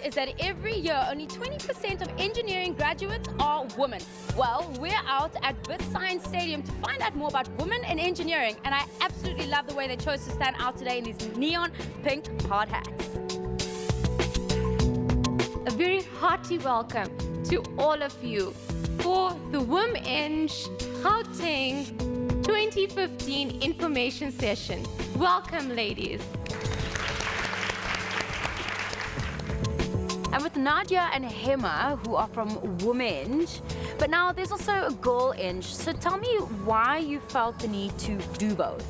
is that every year only 20% of engineering graduates are women. Well, we're out at Wits Science Stadium to find out more about women in engineering, and I absolutely love the way they chose to stand out today in these neon pink hard hats. A very hearty welcome to all of you for the WomEng Gauteng 2015 information session. Welcome, ladies. I'm with Nadia and Hema, who are from WomEng, but now there's also a GirlEng. So tell me why you felt the need to do both.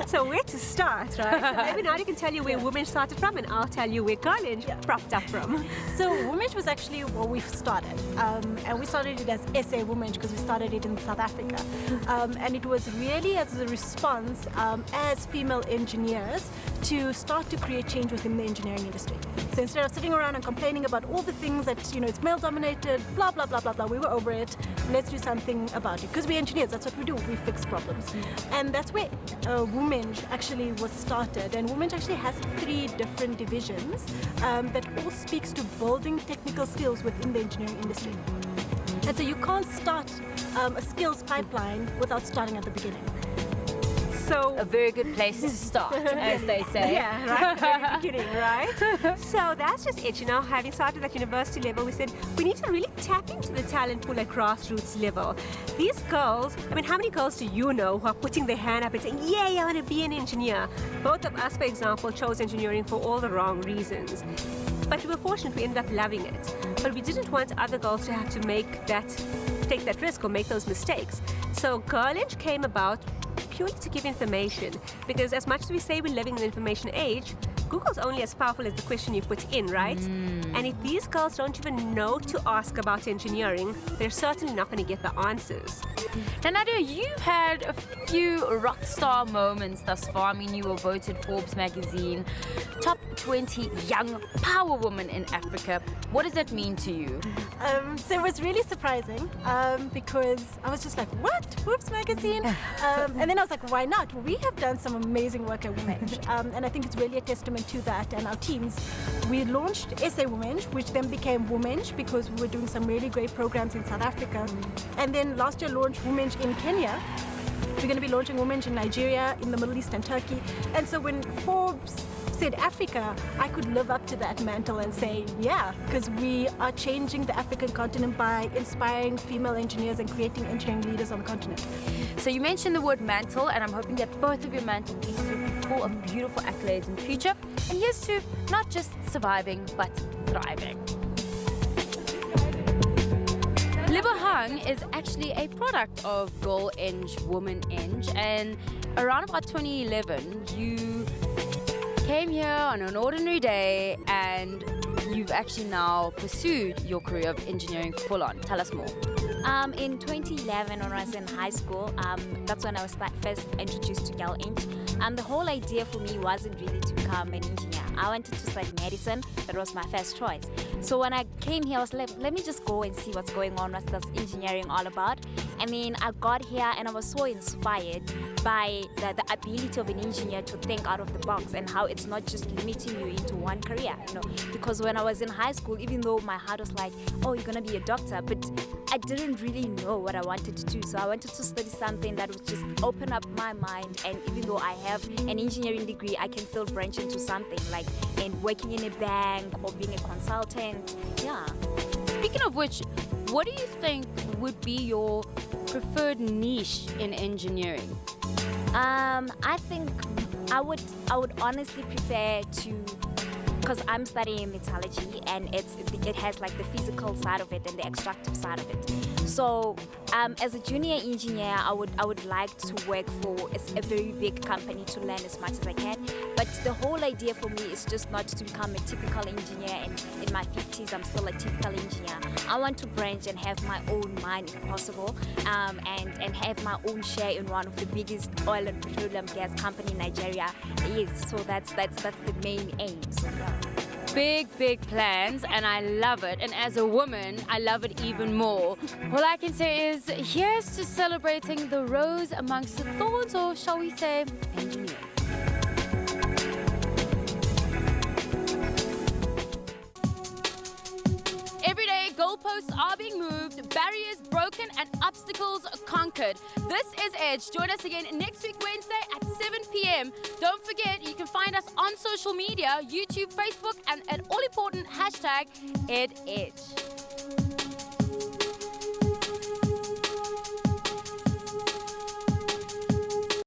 So where to start, right? So maybe Nadia can tell you where WomEng started from, and I'll tell you where GirlEng propped up from. So WomEng was actually where we started, and we started it as SA WomEng because we started it in South Africa, and it was really as a response as female engineers to start to create change within the engineering industry. So instead of sitting around and complaining about all the things that, you know, it's male dominated, blah blah blah blah blah, we were over it. Let's do something about it, because we're engineers. That's what we do. We fix problems, and that's where WomEng actually was started. And WomEng actually has 3 different divisions that all speaks to building technical skills within the engineering industry. And so you can't start a skills pipeline without starting at the beginning. So A very good place to start, as they say. yeah, right, the very beginning, right? So that's just it, you know, having started at university level, we said we need to really tap into the talent pool at grassroots level. These girls, I mean, how many girls do you know who are putting their hand up and saying, yeah, I want to be an engineer? Both of us, for example, chose engineering for all the wrong reasons. But we were fortunate, we ended up loving it. But we didn't want other girls to have to take that risk or make those mistakes. So GirlEng came about purely to give information, because as much as we say we're living in the information age, Google's only as powerful as the question you put in, right? And if these girls don't even know to ask about engineering, they're certainly not going to get the answers. Now, Nadia, you've had a few rock star moments thus far. I mean, you were voted Forbes magazine top 20 young power woman in Africa. What does that mean to you? So it was really surprising because I was just like, what? Forbes magazine? And then I was like, why not? We have done some amazing work at WomEng, and I think it's really a testament to that and our teams. We launched SA WomEng, which then became WomEng because we were doing some really great programs in South Africa. And then last year launched WomEng in Kenya. We're going to be launching WomEng in Nigeria, in the Middle East and Turkey. And so when Forbes said Africa, I could live up to that mantle and say, yeah, because we are changing the African continent by inspiring female engineers and creating engineering leaders on the continent. So you mentioned the word mantle, and I'm hoping that both of your mantle pieces will be full of beautiful accolades in the future. And here's to not just surviving, but thriving. Lebohang is actually a product of GirlEng, WomEng, and around about 2011, you came here on an ordinary day and you've actually now pursued your career of engineering full on. Tell us more. In 2011, when I was in high school, that's when I was first introduced to GirlEng. The whole idea for me wasn't really to become an engineer. I wanted to study medicine. That was my first choice. So when I came here, I was like, let me just go and see what's going on, what's this engineering all about. And then I got here and I was so inspired by the ability of an engineer to think out of the box and how it's not just limiting you into one career. You know, because when I was in high school, even though my heart was like, oh, you're gonna be a doctor, but I didn't really know what I wanted to do. So I wanted to study something that would just open up my mind. And even though I have an engineering degree, I can still branch into something like in working in a bank or being a consultant. Yeah. Speaking of which, what do you think would be your preferred niche in engineering? I think I would honestly prefer to, because I'm studying metallurgy and it has like the physical side of it and the extractive side of it. So as a junior engineer, I would like to work for a very big company to learn as much as I can. But the whole idea for me is just not to become a typical engineer, and in my 50s I'm still a typical engineer. I want to branch and have my own mine if possible, and have my own share in one of the biggest oil and petroleum gas company in Nigeria is. So that's the main aim. So yeah. Big plans, and I love it. And as a woman, I love it even more. All I can say is, here's to celebrating the rose amongst the thorns, or shall we say, engineers. Goalposts are being moved, barriers broken, and obstacles conquered. This is Edge. Join us again next week, Wednesday at 7 p.m. Don't forget, you can find us on social media, YouTube, Facebook, and an all-important hashtag, EdEdge.